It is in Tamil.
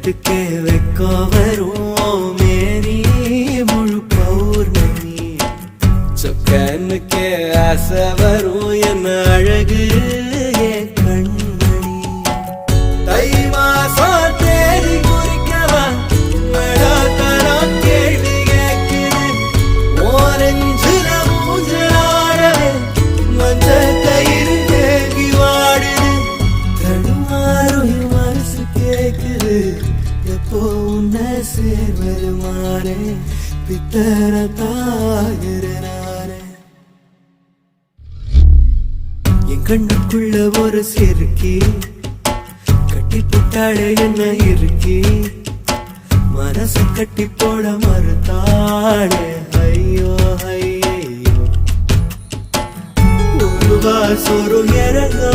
வெட்டுக்கே வெக்கோ வரும் மேரி முழு பௌர்ணமி சொக்கனுக்கே ஆசை வரும் என்ன அழகு என் கண்மணி தை மாசம் தேடி குறிக்கவா கேள்வி கேட்குது ஓரஞ்சுல மூஞ்சலாடவே மஞ்ச கயிறு தேங்கி வாடுது தடுமாறும் மனசு கேக்குது எப்போ உன்னை சேர்வது மாறே பித்தர தாகிறனாரே என் கண்ணுக்குள்ள ஒரு சிறுக்கி கட்டி புட்டாளே என்ன இருக்கி மனசு கட்டி போட மறுத்தாளே ஐயோ ஐயோ ஒரு வாசொரு இறங்கா